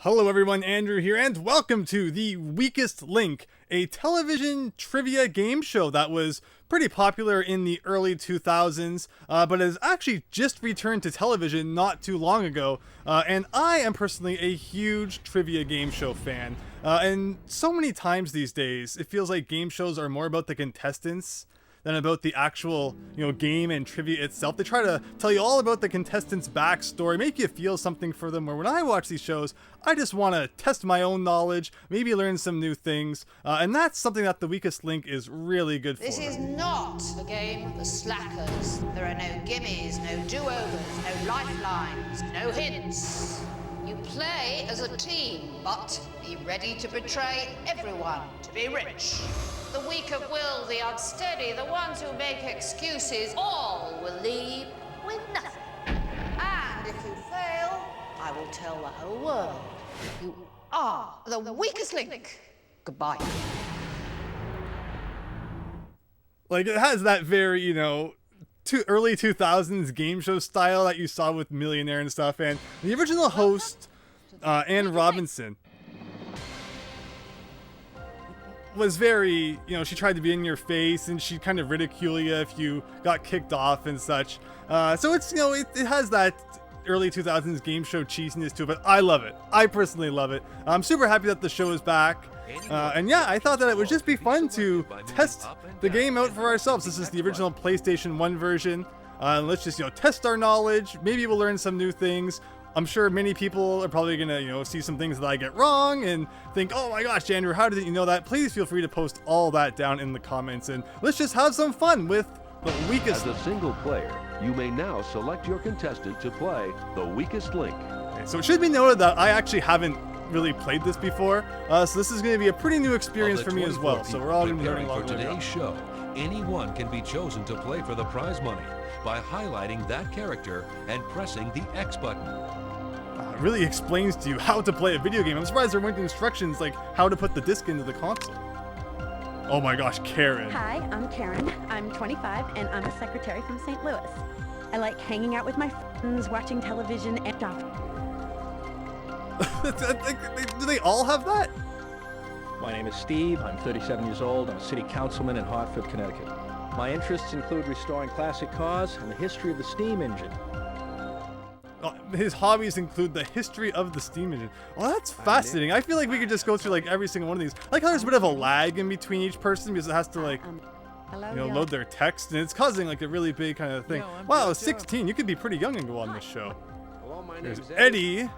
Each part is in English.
Hello everyone, Andrew here, and welcome to the Weakest Link, a television trivia game show that was pretty popular in the early 2000s, but has actually just returned to television not too long ago, and I am personally a huge trivia game show fan, and so many times these days, it feels like game shows are more about the contestants than about the actual, game and trivia itself. They try to tell you all about the contestants' backstory, make you feel something for them, where when I watch these shows, I just want to test my own knowledge, maybe learn some new things, and that's something that The Weakest Link is really good for. This is not a game of the slackers. There are no gimmies, no do-overs, no lifelines, no hints. You play as a team, but be ready to betray everyone to be rich. The weak of will, the unsteady, the ones who make excuses, all will leave with nothing. And if you fail, I will tell the whole world you are the weakest link. Goodbye. Like, it has that very, early 2000s game show style that you saw with Millionaire and stuff, and the original host, Ann Robinson, was very, she tried to be in your face and she'd kind of ridicule you if you got kicked off and such. So it's, it has that early 2000s game show cheesiness to it, but I love it. I personally love it. I'm super happy that the show is back. And yeah, I thought that it would just be fun to test the game out for ourselves. This is the original PlayStation 1 version. Let's just, test our knowledge. Maybe we'll learn some new things. I'm sure many people are probably gonna, see some things that I get wrong and think, oh my gosh, Andrew, how didn't you know that? Please feel free to post all that down in the comments and let's just have some fun with the weakest. As a single player, you may now select your contestant to play the weakest link. Okay, so it should be noted that I actually haven't really played this before, so this is going to be a pretty new experience for me as well. So we're all going to be learning along the way. For today's show, anyone can be chosen to play for the prize money by highlighting that character and pressing the X button. It really explains to you how to play a video game. I'm surprised there weren't instructions like how to put the disc into the console. Oh my gosh, Karen. Hi, I'm Karen. I'm 25 and I'm a secretary from St. Louis. I like hanging out with my friends, watching television, and Do they all have that? My name is Steve. I'm 37 years old. I'm a city councilman in Hartford, Connecticut. My interests include restoring classic cars and the history of the steam engine. His hobbies include the history of the steam engine. Well, that's fascinating. I feel like we could just go through like every single one of these. I like how there's a bit of a lag in between each person because it has to like, load their text, and it's causing like a really big kind of thing. Wow, 16. You could be pretty young and go on this show. There's Eddie,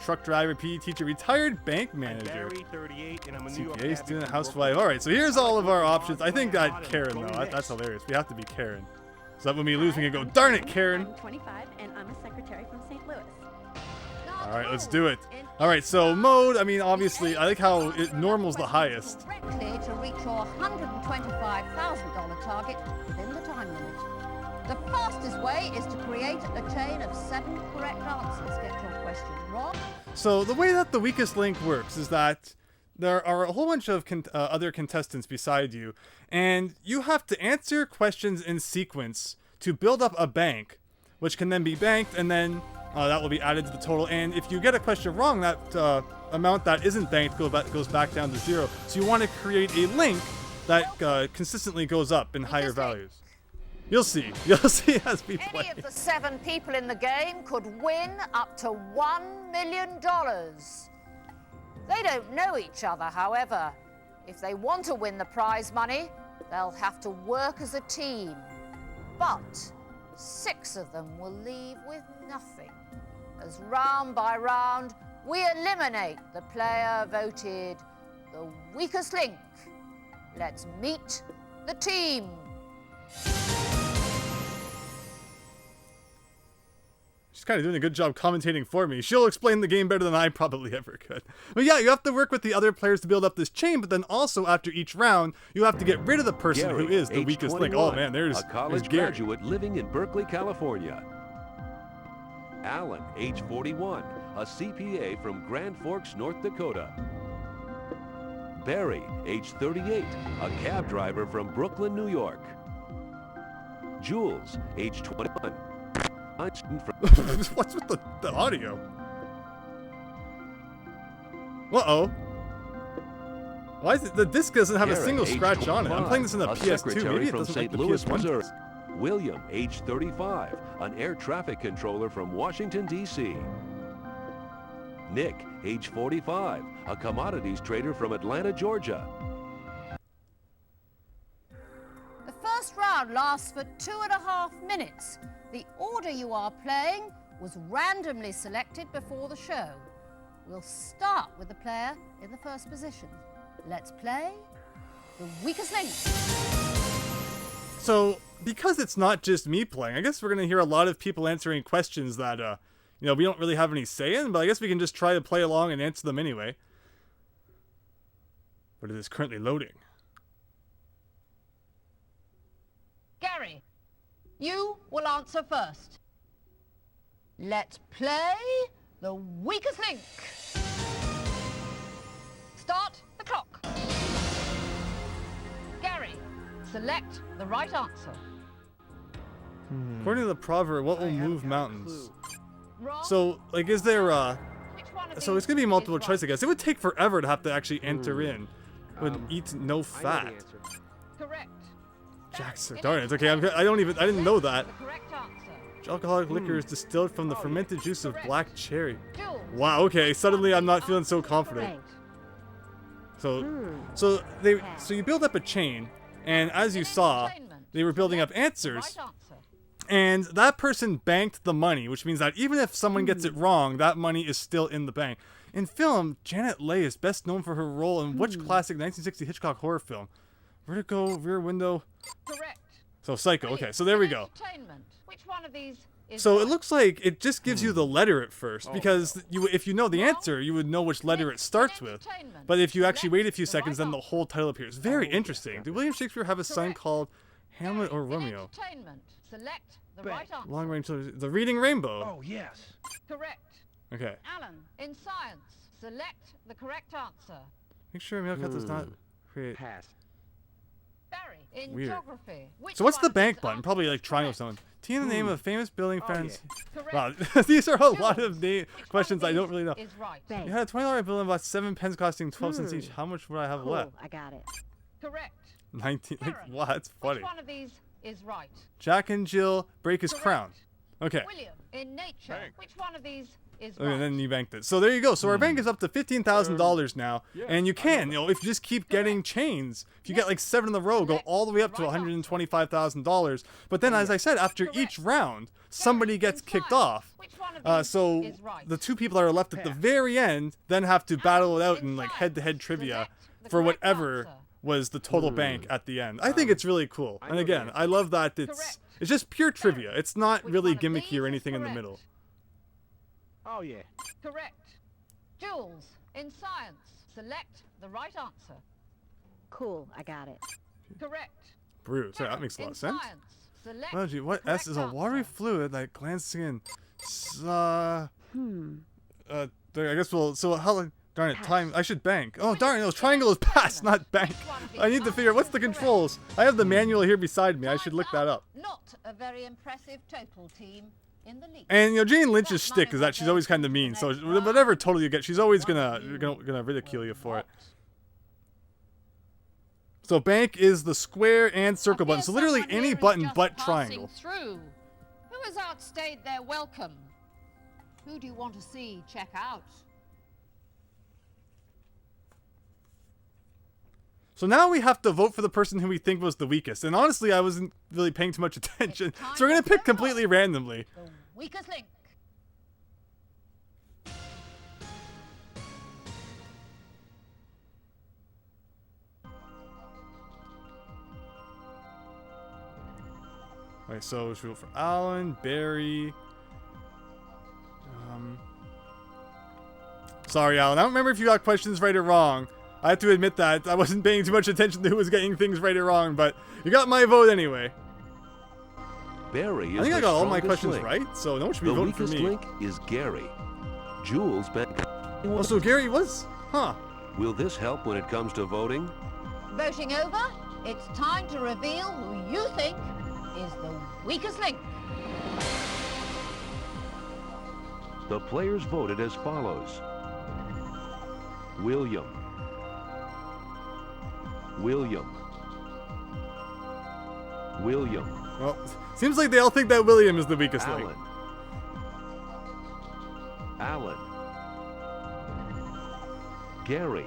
truck driver, PE teacher, retired bank manager, CPA student, housewife. All right, so here's all of our options. I think that Karen though. That's hilarious. We have to be Karen. So that when we lose, we can go, darn it, Karen. I'm 25 and I'm a secretary from St. Louis. All right, let's do it. All right, so mode, I mean, obviously, I like how normal's the highest. Correctly to reach your $125,000 target within the time limit. The fastest way is to create a chain of 7 correct answers. Get your question wrong. So the way that the weakest link works is that there are a whole bunch of other contestants beside you, and you have to answer questions in sequence to build up a bank, which can then be banked, and then that will be added to the total. And if you get a question wrong, that amount that isn't banked goes back down to 0. So you want to create a link that consistently goes up in higher values. You'll see. You'll see as we play. Any of the 7 people in the game could win up to $1 million. They don't know each other, however. If they want to win the prize money, they'll have to work as a team. But 6 of them will leave with nothing, as round by round, we eliminate the player voted the weakest link. Let's meet the team. She's kind of doing a good job commentating for me. She'll explain the game better than I probably ever could. But yeah, you have to work with the other players to build up this chain, but then also after each round, you have to get rid of the person Gary, who is the age weakest 21, link. Oh man, there's a college Gary. graduate living in Berkeley, California. Alan, age 41, a CPA from Grand Forks, North Dakota. Barry, age 38, a cab driver from Brooklyn, New York. Jules, age 21. What's with the audio? Uh-oh. Why is it the disc doesn't have a Garrett, single age scratch on it? I'm 25, playing this in the a PS2. secretary Maybe it from doesn't like St. the Louis, PS1 Missouri. disc. William, age 35, an air traffic controller from Washington, D.C. Nick, age 45, a commodities trader from Atlanta, Georgia. The first round lasts for 2.5 minutes. The order you are playing was randomly selected before the show. We'll start with the player in the first position. Let's play The Weakest Link. So, because it's not just me playing, I guess we're going to hear a lot of people answering questions that, we don't really have any say in, but I guess we can just try to play along and answer them anyway. But it is currently loading. Gary, you will answer first. Let's play The Weakest Link. Start the clock. Gary, select the right answer. According to the proverb, what will move mountains? Wrong. So, like, is there, Which one of so these it's going to be is multiple right? choice, I guess. It would take forever to have to actually enter in. It would eat no fat. Correct. Jackson, It darn it, is it's okay, I didn't know that. the correct answer. Alcoholic liquor is distilled from the fermented juice of black cherry. Jules. Wow, okay, suddenly I'm not feeling so confident. So you build up a chain, and as you saw, they were building up answers, Right answer. and that person banked the money, which means that even if someone gets it wrong, that money is still in the bank. In film, Janet Leigh is best known for her role in which classic 1960 Hitchcock horror film? Vertigo, Rear Window. Correct. So Psycho. Okay, so there we go. Entertainment. Which one of these is So right? it looks like it just gives you the letter at first, because if you know the answer, you would know which letter it starts with. But if you actually wait a few seconds, then the whole title appears. Very interesting. Did William Shakespeare have a son called Hamlet or In Romeo? entertainment, select the right answer. Long range television. The Reading Rainbow. Oh, yes. Correct. Okay. Alan, in science, select the correct answer. Make sure Meerkat does not create. Pass. Barry, in Weird. geography, which So what's one the of bank these button? Probably like answers triangle correct? someone. T in the name of famous building fans. Correct. Wow, these are a lot of Which one questions I of don't these really know. Is right. You had a $20 bill and bought 7 pens costing 12 cents each. How much would I have left? I got it. Correct. 19. Like, Karen, wow, that's funny. Which one of these is right? Jack and Jill break his Correct. crown. Okay. William, in nature, which one of these is Okay, right? and then you banked it. So there you go. So our bank is up to $15,000 now, and you can, if you just keep getting chains, if you get like 7 in a row, go all the way up to $125,000. But then, as I said, after each round, somebody gets kicked off. Which one of these So is right? the 2 people that are left at the very end then have to battle it out in like head-to-head trivia for whatever was the total bank at the end. I think it's really cool. And again, I love that it's just pure trivia. It's not Which really one of these gimmicky or is anything in the correct? middle. Oh, yeah. Correct. Jules, in science, select the right answer. Cool, I got it. Correct. Brew. So that Karen, makes a lot in of sense. science, select Oh, gee, what the S is a correct watery answer. fluid that glands in. I guess we'll. So how? Darn it! Time. I should bank. Oh darn! No, triangle is pass, not bank. I need to figure out what's the controls. I have the manual here beside me. I should look that up. Not a very impressive total team in the league. And Jane Lynch's shtick is that she's always kind of mean. So whatever total you get, she's always gonna ridicule you for it. So bank is the square and circle button. So literally any button but triangle. Through. Who has outstayed their welcome? Who do you want to see check out? So now we have to vote for the person who we think was the weakest. And honestly, I wasn't really paying too much attention. So we're gonna pick completely randomly. The weakest link. Okay, so should we vote for Alan, Barry. Sorry, Alan. I don't remember if you got questions right or wrong. I have to admit that I wasn't paying too much attention to who was getting things right or wrong, but you got my vote anyway. Barry is I think I the got all my strongest questions link. right, so no one should be The voting for weakest me. link is Gary. Jules bet. Oh, so Gary was? Huh. Will this help when it comes to voting? Voting over, it's time to reveal who you think is the weakest link. The players voted as follows. William. William. William. Well, seems like they all think that William is the weakest link. Alan. Gary.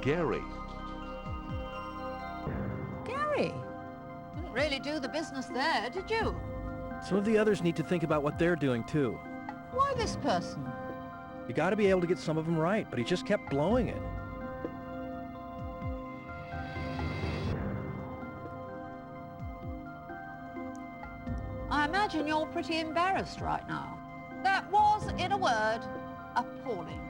Gary. Gary, didn't really do the business there, did you? Some of the others need to think about what they're doing, too. Why this person? You gotta be able to get some of them right, but he just kept blowing it. I imagine you're pretty embarrassed right now. That was, in a word, appalling.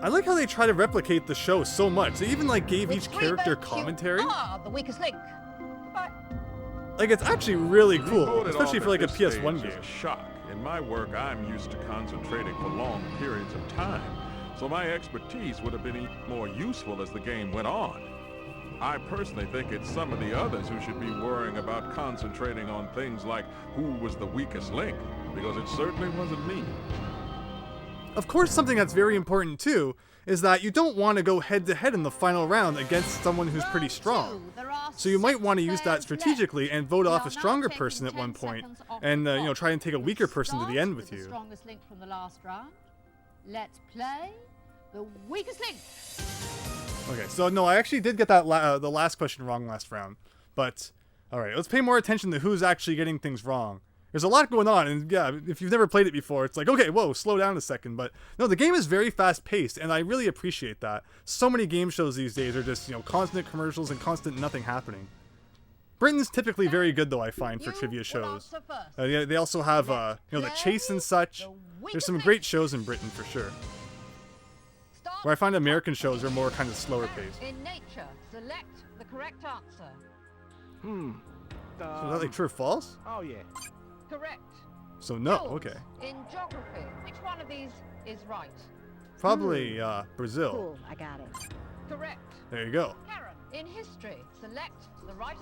I like how they try to replicate the show so much. They even like gave each With character Freebird, commentary. You are the weakest link. But Like, it's actually really To be cool, voted especially off for like a at this PS1 stage game. is a shock. In my work, I'm used to concentrating for long periods of time, so my expertise would have been even more useful as the game went on. I personally think it's some of the others who should be worrying about concentrating on things like who was the weakest link, because it certainly wasn't me. Of course, something that's very important too is that you don't want to go head to head in the final round against someone who's pretty strong. So you might want to use that strategically and vote off a stronger person at one point, and you know, try and take a weaker person to the end with you. Strongest link from the last round. Let's play the weakest link. Okay, so no, I actually did get that the last question wrong last round, but all right, let's pay more attention to who's actually getting things wrong. There's a lot going on, and yeah, if you've never played it before, it's like, okay, whoa, slow down a second. But no, the game is very fast-paced, and I really appreciate that. So many game shows these days are just, you know, constant commercials and constant nothing happening. Britain's typically very good, though, I find, for trivia shows. They also have, you know, The Chase and such. There's some great shows in Britain, for sure. Where I find American shows are more kind of slower paced. In nature, select the correct answer. So is that like true or false? Oh, yeah. Correct. So no, Jules, okay. In geography, which one of these is right? Probably Brazil. Cool, I got it. Correct. There you go. Karen, in history, select the right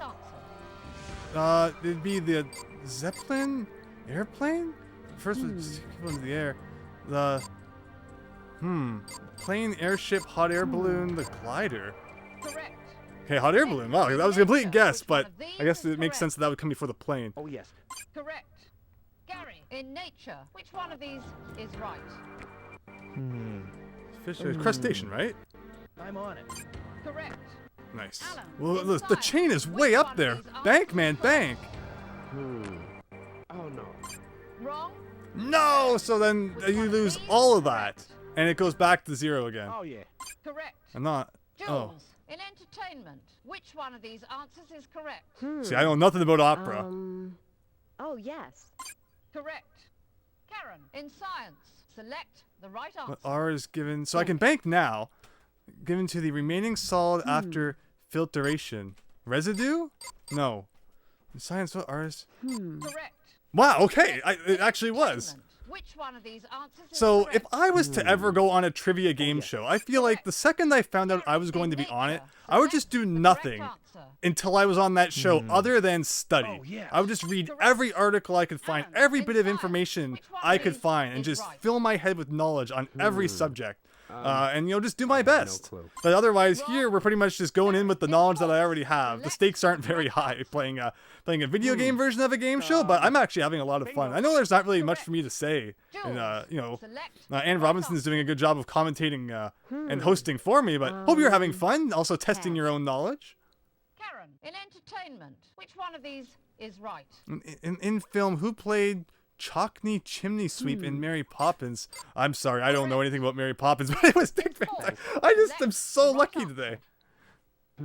answer. It'd be the Zeppelin airplane? First one into the air. The plane, airship, hot air balloon, the glider. Correct. Okay, hot air balloon. Wow, that was a complete guess, but I guess it makes sense that would come before the plane. Oh, yes. Correct. Gary, in nature, which one of these is right? Fish, crustacean, right? I'm on it. Correct. Nice. Alan, Well, in the science, chain is way which up one there. of these Bank, answers man, is bank. Oh, no. Wrong. No, so then you lose all of that, and it goes back to zero again. Oh, yeah. Correct. I'm not. Jules, Oh, in entertainment, which one of these answers is correct? see, I know nothing about opera. Oh, yes. Correct. Karen, in science, select the right answer. What R is given? So I can bank now. Given to the remaining solid after filtration. Residue? No. In science, what R is? Correct. Wow, okay, it actually was. Entertainment, which one of these answers is So correct? if I was to ever go on a trivia game show, I feel like the second I found out I was going to be on it, I would just do nothing until I was on that show other than study. Oh, yes. I would just read every article I could find, every bit of information I could find, and just fill my head with knowledge on every subject. And, you know, just do my best. But otherwise, here, we're pretty much just going in with the knowledge that I already have. The stakes aren't very high playing a video game version of a game show, but I'm actually having a lot of fun. I know there's not really much for me to say. And, you know, Anne Robinson's doing a good job of commentating and hosting for me, but hope you're having fun, also testing your own knowledge. Karen, in entertainment, which one of these is right? In film, who played Chockney Chimney Sweep in Mary Poppins? I'm sorry, I don't know anything about Mary Poppins, but it was Dick Van Dyke. I just am so lucky today. Oh,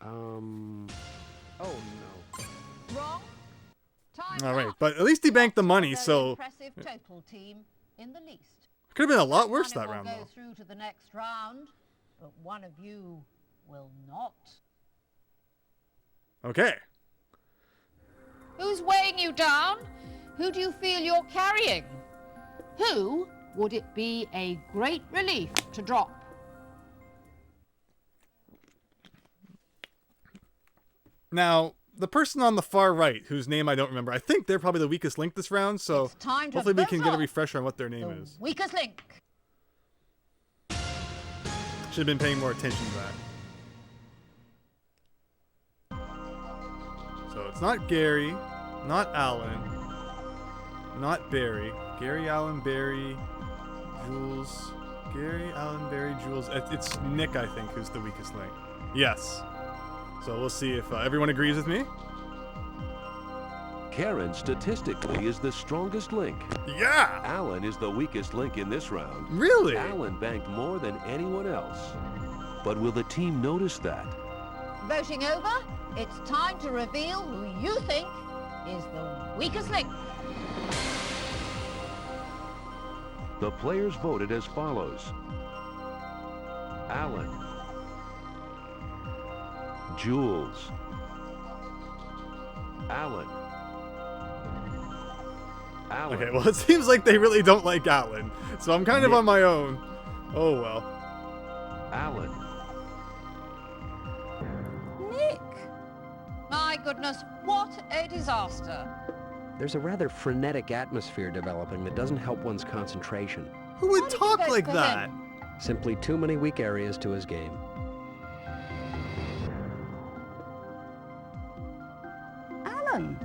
no. Wrong. Time All right, up. but at least he banked the money, Very so impressive total team in the least. could have been a lot worse One that will round go though. through to the next round, but one of you will not. Okay. Who's weighing you down? Who do you feel you're carrying? Who would it be a great relief to drop? Now, the person on the far right, whose name I don't remember, I think they're probably the weakest link this round, so It's time to hopefully we can get a battle. refresher on what their name is. Weakest link. Should have been paying more attention to that. So it's not Gary, not Alan, not Barry. Gary, Alan, Barry, Jules. Gary, Alan, Barry, Jules. It's Nick, I think, who's the weakest link. Yes. So we'll see if everyone agrees with me. Karen statistically is the strongest link. Yeah! Alan is the weakest link in this round. Really? Alan banked more than anyone else. But will the team notice that? Voting over, it's time to reveal who you think is the weakest link. The players voted as follows. Alan. Jules. Alan. Alan. Okay, well, it seems like they really don't like Alan, so I'm kind of on my own. Oh, well. Alan. Nick! My goodness, what a disaster. There's a rather frenetic atmosphere developing that doesn't help one's concentration. Who would Why did you talk vote like for that? him? Simply too many weak areas to his game. Alan.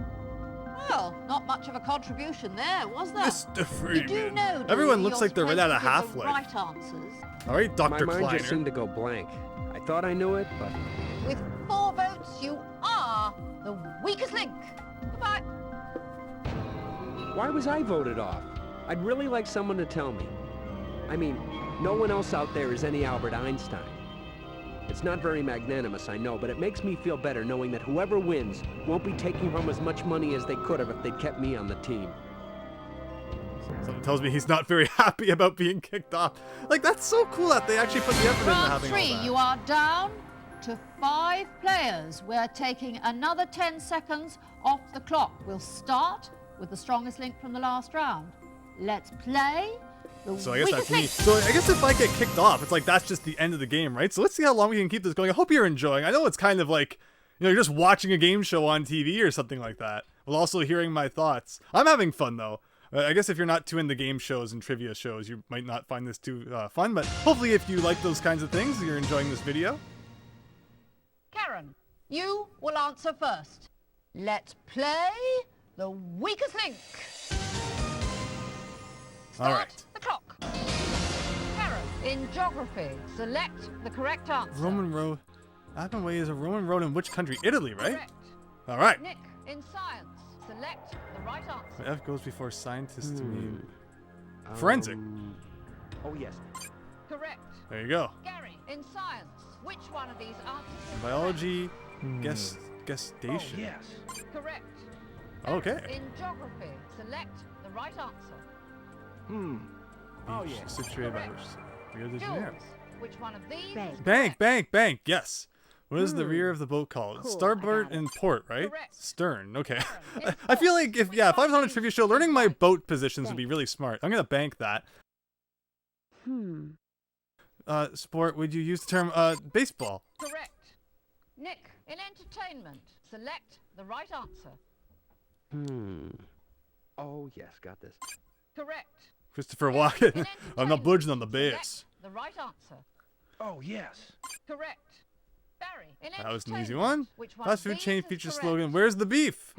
Well, not much of a contribution there, was there? Mr. Freeman. Did you know, Everyone Dewey, looks you're like they're right out of supposed to give the Half-Life. right answers? All right, Dr. My mind just Kleiner. seemed to go blank. I thought I knew it, but With 4 votes, you are the weakest link. Goodbye. why was I voted off? I'd really like someone to tell me. I mean, no one else out there is any Albert Einstein. It's not very magnanimous, I know, but it makes me feel better knowing that whoever wins won't be taking home as much money as they could have if they'd kept me on the team. Something tells me he's not very happy about being kicked off. Like, that's so cool that they actually put the effort into Round having all 3, that. you are down to 5 players. We're taking another 10 seconds off the clock. We'll start with the strongest link from the last round. Let's play the So I guess weakest that's me. link. So I guess if I get kicked off, it's like that's just the end of the game, right? So let's see how long we can keep this going. I hope you're enjoying. I know it's kind of like, you know, you're just watching a game show on TV or something like that, while also hearing my thoughts. I'm having fun though. I guess if you're not too into game shows and trivia shows, you might not find this too fun, but hopefully if you like those kinds of things, you're enjoying this video. Karen, you will answer first. Let's play the weakest link. All Start right. the clock. Karen, in geography, select the correct answer. Roman road. Appleton is a Roman road in which country? Italy, right? Correct. All right. Nick, in science, select the right answer. F goes before scientist to me. Forensic. Oh, yes. Correct. There you go. Gary, in science, which one of these answers is Biology. Gestation. Yes. correct? Okay. In geography, select the right answer. Oh, Beach yeah. situated by Correct. which Rio de Janeiro. Jules, which one of these Bank. is Bank, correct? bank. Yes. What is the rear of the boat called? Cool, I Starboard got it. and port, right? Correct. Stern. Okay. Karen, I feel in like if port, I was on a which trivia one show, is learning my right? boat positions would be really smart. I'm gonna bank that. Sport. Would you use the term baseball? Correct. Nick, in entertainment, select the right answer. Oh, yes, got this. Correct. Christopher In Walken. I'm not entertainment, budging on the select base. The right answer. Oh, yes. Correct. Barry, in That was an easy entertainment, one. Which one Fast of food these chain is features correct? slogan. Where's the beef?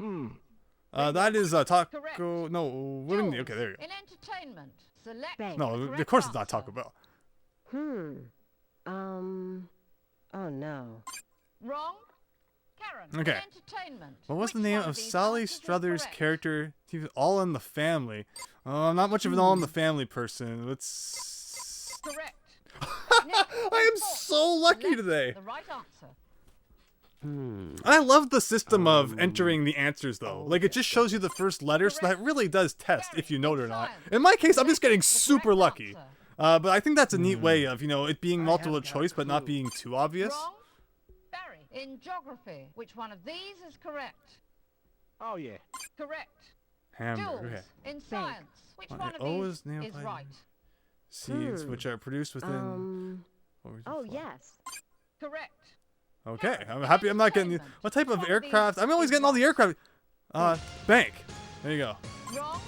That is taco. Correct. No, what do you mean? Okay, there you go. In entertainment, select Bank. No, the of correct course it's not answer. Taco Bell. Oh no. Wrong. Karen, Okay. in entertainment. What was the which name one of these Sally answers is Struthers' correct? character? He was All in the Family. I'm not much of an All in the Family person. Let's. Correct. I am so lucky Select today. The right answer. I love the system of entering the answers though. Like it just shows you the first letter, so that really does test if you know it or not. In my case, I'm just getting super lucky. But I think that's a neat way of, you know, it being multiple choice but not being too obvious. Wrong. Barry, in geography, which one of these is correct? Oh, yeah. Correct. Hamburger. Jules, Okay. in science, which On one the of O these is nailed is by- right? Seeds which are produced within. what was it Oh for? yes. Correct. Okay, I'm happy I'm not getting... What type of aircraft? I'm always getting all the aircraft. Bank. There you go. Wrong.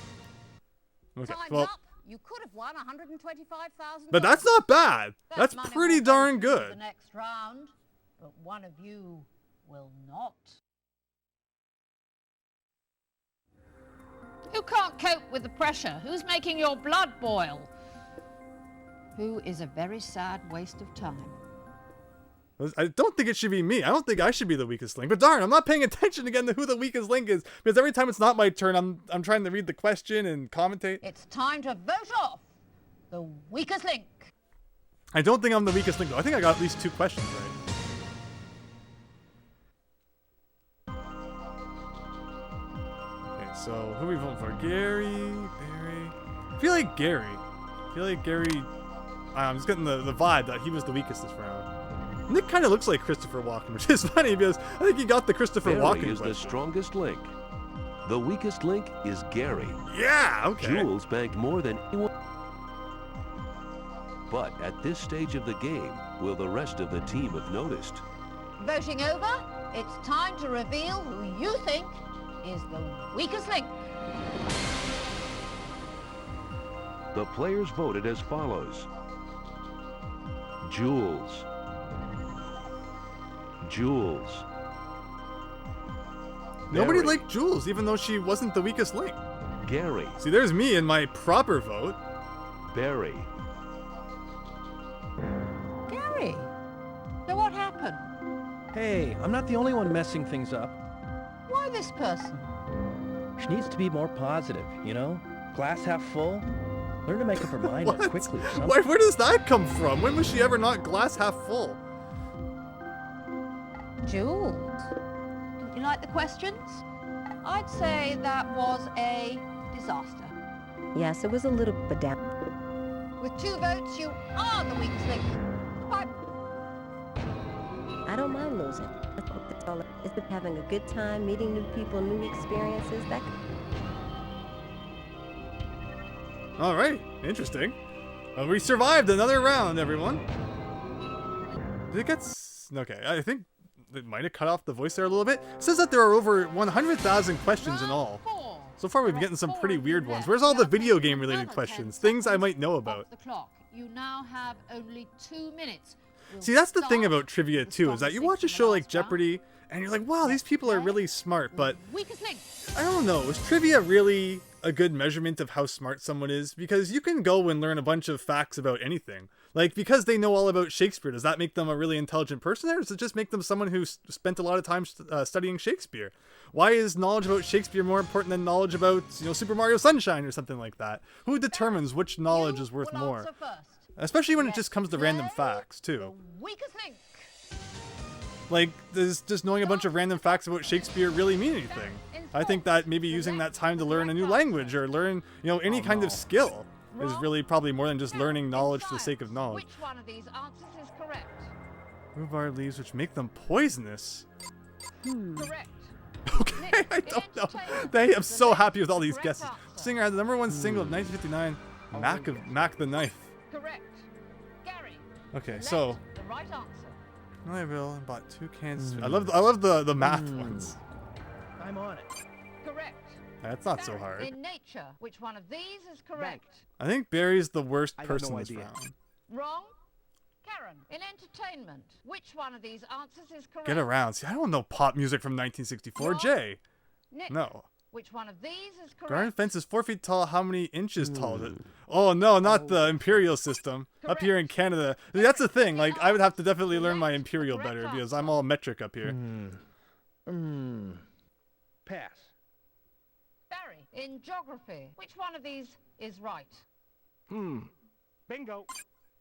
Okay, Time's well... up. You could have won $125,000. But that's not bad. That That's money pretty will go darn to good. The next round, but one of you will not. Who can't cope with the pressure? Who's making your blood boil? Who is a very sad waste of time? I don't think it should be me. I don't think I should be the weakest link. But darn, I'm not paying attention again to who the weakest link is, because every time it's not my turn, I'm trying to read the question and commentate. It's time to vote off the weakest link. I don't think I'm the weakest link though. I think I got at least 2 questions right. Okay, so who are we voting for? Gary, Barry. I feel like Gary. I'm just getting the vibe that he was the weakest this round. Nick kind of looks like Christopher Walken, which is funny because I think he got the Christopher Barry Walken is question. the strongest link. The weakest link is Gary. Yeah, okay. Jules banked more than anyone. But at this stage of the game, will the rest of the team have noticed? Voting over, it's time to reveal who you think is the weakest link. The players voted as follows. Jules. Jules. Nobody Barry. liked Jules, even though she wasn't the weakest link. Gary. See, there's me in my proper vote. Barry. Gary, so what happened? Hey, I'm not the only one messing things up. Why this person? She needs to be more positive, you know? Glass half full. Learn to make up her mind more What? quickly or something. Where does that come from? When was she ever not glass half full? Jules, didn't you like the questions? I'd say that was a disaster. Yes, it was a little bit down. With 2 votes, you are the weakest link. Goodbye. I don't mind losing. That's all. It's just having a good time, meeting new people, new experiences. That. All right, interesting. We survived another round, everyone. Did it get... Okay, I think it might have cut off the voice there a little bit. It says that there are over 100,000 questions in all. So far, we've been getting some pretty weird ones. Where's all the video game related questions? Things I might know about. The clock. You now have only 2 minutes. See, that's the thing about trivia too, is that you watch a show like Jeopardy, and you're like, wow, these people are really smart, but Weakest link. I don't know, is trivia really a good measurement of how smart someone is? Because you can go and learn a bunch of facts about anything. Like, because they know all about Shakespeare, does that make them a really intelligent person, or does it just make them someone who spent a lot of time studying Shakespeare? Why is knowledge about Shakespeare more important than knowledge about, Super Mario Sunshine or something like that? Who determines which knowledge is worth more? Especially when it just comes to random facts, too. Weakest link. Like, does just knowing a bunch of random facts about Shakespeare really mean anything? I think that maybe using that time to learn a new language or learn, any kind of skill is really probably more than just learning knowledge for the sake of knowledge. Which one of these answers is correct? Rhubarb leaves which make them poisonous. Correct. Okay, I don't know. I am so happy with all these guesses. Singer had the #1 single of 1959, Mac the Knife. Correct. Gary. Okay, so The right answer. I will and bought 2 cans. I love the math ones. I'm on it. Correct. That's not so hard. In nature, which one of these is correct? I think Barry's the worst I have person no this idea. round. Wrong. Karen. In entertainment, which one of these answers is correct? Get around. See, I don't know pop music from 1964. Wrong. Jay. Nick. No. Which one of these is correct? Garden fence is 4 feet tall. How many inches tall is it? Oh no, not the imperial system. Up here in Canada. See, that's the thing. Like, I would have to definitely learn my imperial better because I'm all metric up here. Pass. Barry. In geography, which one of these is right? Bingo.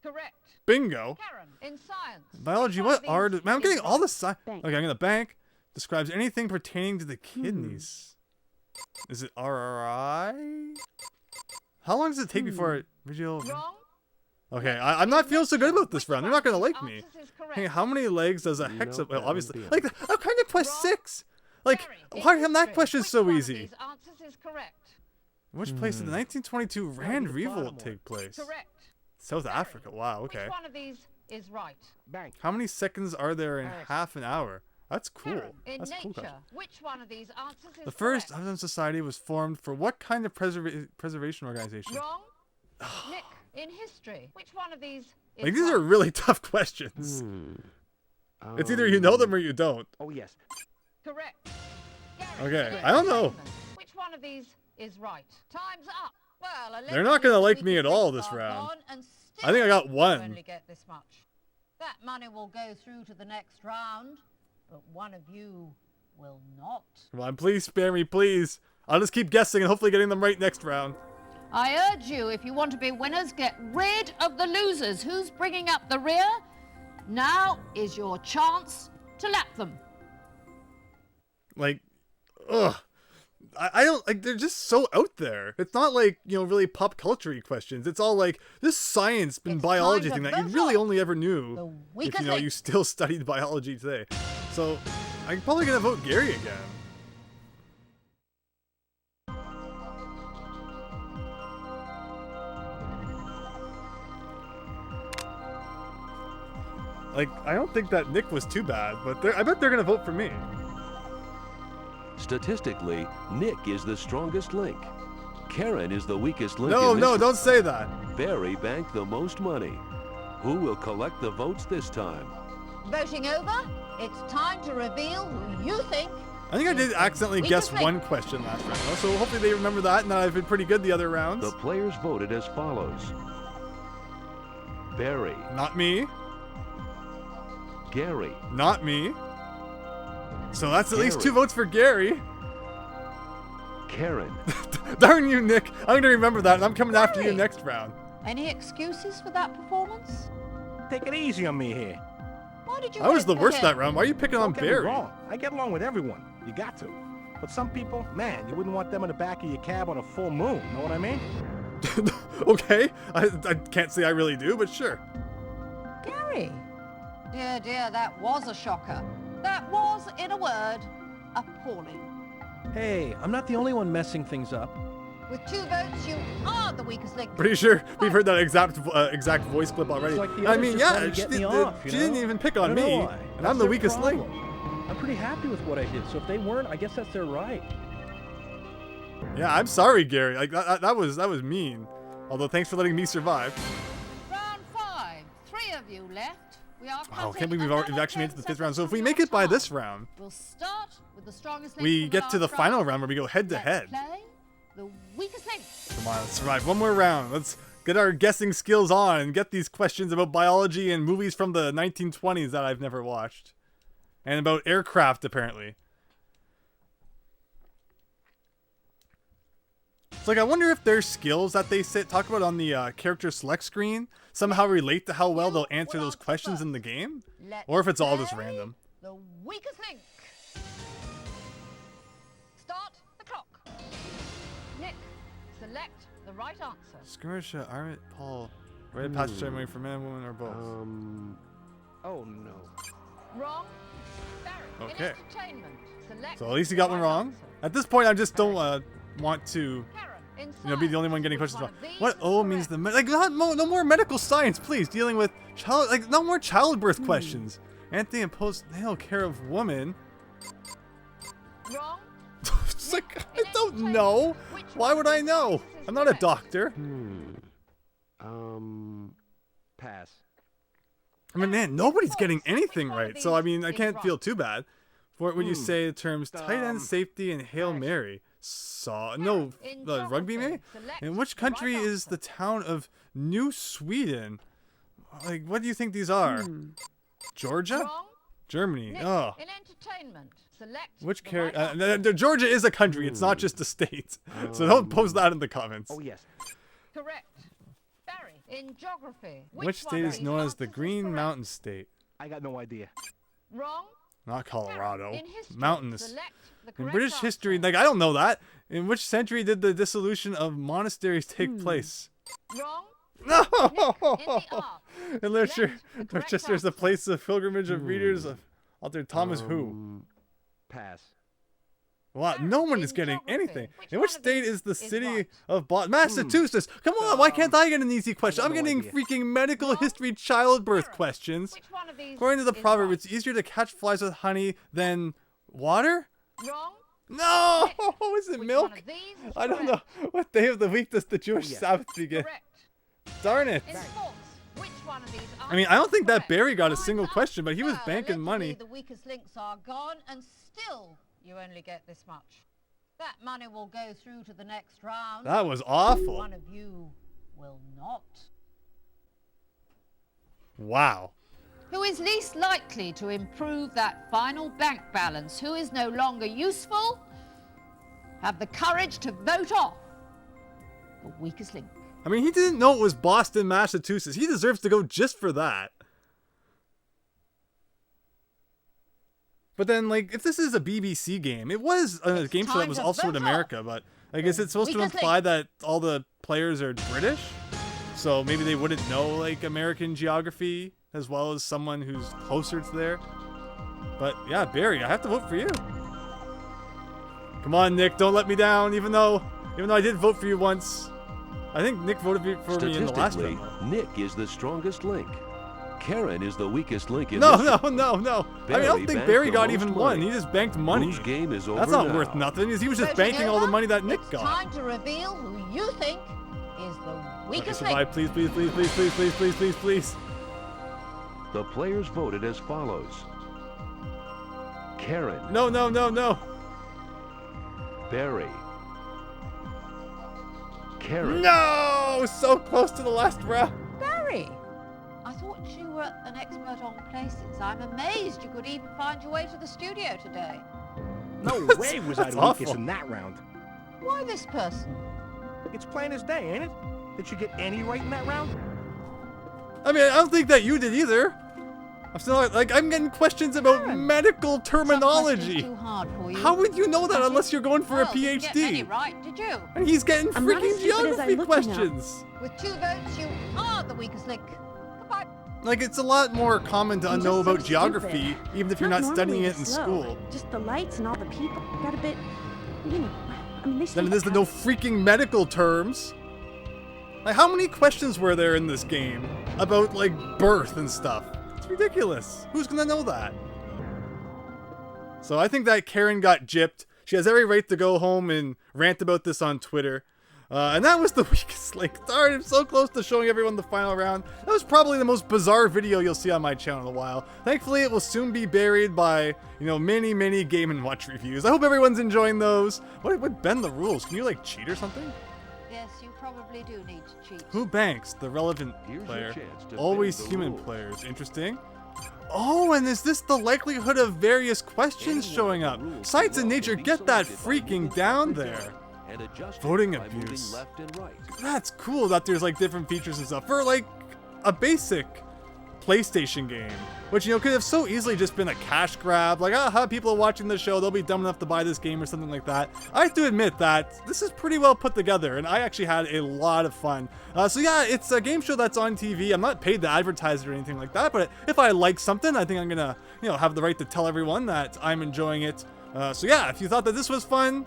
Correct. Bingo. Karen. In science. Biology. which one What of are? these Man, I'm getting is all right? the science. Okay, I'm gonna bank. Describes anything pertaining to the kidneys. Is it RRI? How long does it take before it visual? Wrong. Okay, I'm not feeling so good about this round. They're not gonna like me. Answers is correct. Hey, how many legs does a hexa? Well, that obviously, would be like I'm kind of quest 6. Like, Barry. In why come that history, question which so one of easy? these answers is correct. Which place did the 1922 Rand the Revolt bottom one. take place? Correct. South Africa. Wow. Okay. Which one of these is right. Bank. How many seconds are there in Pass. half an hour? That's cool. Karen, in That's a cool nature, question. which one of these answers is The first correct? Amazon Society was formed for what kind of preservation organization? Wrong. Nick, in history, which one of these is Like, these are right? really tough questions. It's either you know them or you don't. Oh, yes. Correct. Okay, Gary, I don't know. entertainment. Which one of these is right? Time's up. Well, They're not gonna like me at all this round. I think I got one. Only get this much. That money will go through to the next round, but one of you will not. Come on, please spare me, please. I'll just keep guessing and hopefully getting them right next round. I urge you, if you want to be winners, get rid of the losers. Who's bringing up the rear? Now is your chance to lap them. Like, ugh. I don't, like, they're just so out there. It's not like, you know, really pop culture-y questions. It's all like this science and It's biology time thing to that you vote really on only ever the knew if, weakest you know, link. you still studied biology today. So, I'm probably gonna vote Gary again. Like, I don't think that Nick was too bad, but I bet they're gonna vote for me. Statistically, Nick is the strongest link. Karen is the weakest link. No, in no, this don't say that. Barry banked the most money. Who will collect the votes this time? Voting over? It's time to reveal who you think. I think I did accidentally guess one question last round, though, so hopefully they remember that and that I've been pretty good the other rounds. The players voted as follows. Barry. Not me. Gary. Not me. So that's at least Gary. 2 votes for Gary. Karen. Darn you, Nick. I'm going to remember that, and I'm coming after you Gary. next round. Any excuses for that performance? Take it easy on me here. Why did you I was the vote for worst him? that round. Why are you picking on Don't get me Barry? wrong. I get along with everyone. You got to. But some people, man, you wouldn't want them in the back of your cab on a full moon. Know what I mean? Okay. I can't say I really do, but sure. Gary. Dear, dear, that was a shocker. That was, in a word, appalling. Hey, I'm not the only one messing things up. With 2 votes, you are the weakest link. Pretty sure we've heard that exact voice clip already. It's like the I others mean, just wanted yeah, to she, get me off, you she know? didn't even pick I on don't know me, why. and That's I'm the their weakest link. problem. I'm pretty happy with what I did, so if they weren't, I guess that's their right. Yeah, I'm sorry, Gary. Like that was mean. Although thanks for letting me survive. Round 5. 3 of you left. We are Wow, cutting can't believe another we've actually made it to the 5th 10 round. So if we seconds make it by of this time. round, We'll start with the strongest link we from get to the last final round. round where we go head to Let's head. play the weakest link. Come on, let's survive one more round. Let's get our guessing skills on and get these questions about biology and movies from the 1920s that I've never watched. And about aircraft, apparently. It's like, I wonder if their skills that they talk about on the character select screen somehow relate to how well they'll answer those questions in the game. Let's Or if it's all just play random. The weakest link. Start the clock. Nick, select the right answer. Skirmish, Armit, Paul, rite of passage ceremony for man, woman, or both. Oh no. Wrong. Barry, Okay. in entertainment, select So at least you got the one right wrong. answer. At this point, I just don't want to, Karen, in you know, be the only science, one getting which questions one wrong. of these What is O means correct? like no more medical science, please. Dealing with no more childbirth questions. Anthony imposed natal care of woman. Wrong. It's like, I don't know. Why would I know? I'm not a doctor. Pass. I mean, man, nobody's getting anything right. So I mean, I can't feel too bad. For when you say the terms tight end safety and Hail Mary. No, rugby maybe? In which country is the town of New Sweden? Like, what do you think these are? Georgia? Wrong. Germany. Nick, Oh. in entertainment, select Which the right character? answer. Georgia is a country. It's not just a state. So don't post that in the comments. Oh yes. Correct. Barry, in geography, Which one state of is these known as the answers is Green correct? Mountain State? I got no idea. Wrong. Not Colorado. In history, Mountainous. select the In correct British answer. history, like, I don't know that. In which century did the dissolution of monasteries take place? Wrong. No! Nick, in the arts, In literature, select the correct Dorchester is the answer. place of pilgrimage of readers of Author Thomas Who. Pass. Wow, no one is getting anything. In which state is the city of Boston? Massachusetts. Come on, why can't I get an easy question? I'm getting freaking medical history childbirth questions. According to the proverb, it's easier to catch flies with honey than water? Wrong. No! Is it milk? I don't know. What day of the week does the Jewish Sabbath begin? Darn it. I mean, I don't think that Barry got a single question, but he was banking money. The weakest links are gone, and still you only get this much. That money will go through to the next round. That was awful. One of you will not. Wow. Who is least likely to improve that final bank balance? Who is no longer useful? Have the courage to vote off the weakest link. I mean, he didn't know it was Boston, Massachusetts. He deserves to go just for that. But then, like, if this is a BBC game, it was a game show that was also in America, but I guess it's supposed to imply that all the players are British, so maybe they wouldn't know, like, American geography as well as someone who's closer to there. But yeah, Barry, I have to vote for you. Come on, Nick, don't let me down, even though I did vote for you once. I think Nick voted for me in the last one. Nick is the strongest link. Karen is the weakest link in No. this. I mean, I don't think Barry got even one. He just banked money. Whose game is over That's not now? worth nothing. He was just banking all the money that Nick got. It's time to reveal who you think is the weakest link. Survive, please, please, please, please, please, please, please, please, please. The players voted as follows. Karen. No. Barry. Karen. No! So close to the last round. Barry, I thought you were an expert on places. I'm amazed you could even find your way to the studio today. No way was I the weakest in that round. Why this person? It's plain as day, ain't it? Did you get any right in that round? I mean, I don't think that you did either. I'm still like, I'm getting questions about medical terminology. Too hard for you. How would you know that unless you're going for a You didn't get any PhD? right, did you? And he's getting I'm not freaking as stupid as I geography look questions. With 2 votes, you are the weakest link. Goodbye. Like, it's a lot more common to I'm know just so about geography, stupid. even if you're not studying it in slow. school. Just the lights and all the people got a bit, you know, I mean, they Then it is the no freaking medical terms. Like, how many questions were there in this game about, like, birth and stuff? It's ridiculous. Who's gonna know that? So I think that Karen got gypped. She has every right to go home and rant about this on Twitter. And that was the weakest link. Darn, I'm so close to showing everyone the final round. That was probably the most bizarre video you'll see on my channel in a while. Thankfully, it will soon be buried by, many Game & Watch reviews. I hope everyone's enjoying those. What would bend the rules? Can you, like, cheat or something? Yes, you probably do need to cheat. Who banks? The relevant Here's your player. chance to Always bend the human rules. players. Interesting. Oh, and is this the likelihood of various questions showing up? Science and nature, get that freaking down there. And adjusted Voting by moving abuse. left and right. That's cool that there's like different features and stuff for like a basic PlayStation game, which could have so easily just been a cash grab. Like, people are watching the show, they'll be dumb enough to buy this game or something like that. I have to admit that this is pretty well put together, and I actually had a lot of fun. So yeah, it's a game show that's on TV. I'm not paid to advertise it or anything like that, but if I like something, I think I'm gonna, have the right to tell everyone that I'm enjoying it. So yeah, if you thought that this was fun,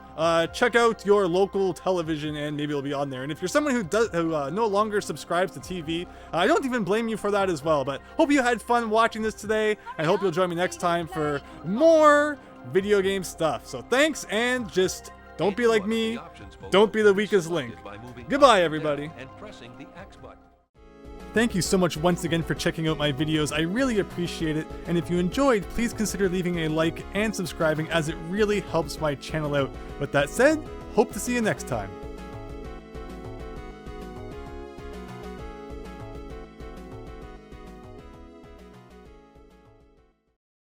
check out your local television and maybe it'll be on there. And if you're someone who no longer subscribes to TV, I don't even blame you for that as well. But hope you had fun watching this today, and hope you'll join me next time for more video game stuff. So thanks, and just don't be like me, don't be the weakest link. Goodbye, everybody. And pressing the X button. Thank you so much once again for checking out my videos. I really appreciate it. And if you enjoyed, please consider leaving a like and subscribing, as it really helps my channel out. With that said, hope to see you next time.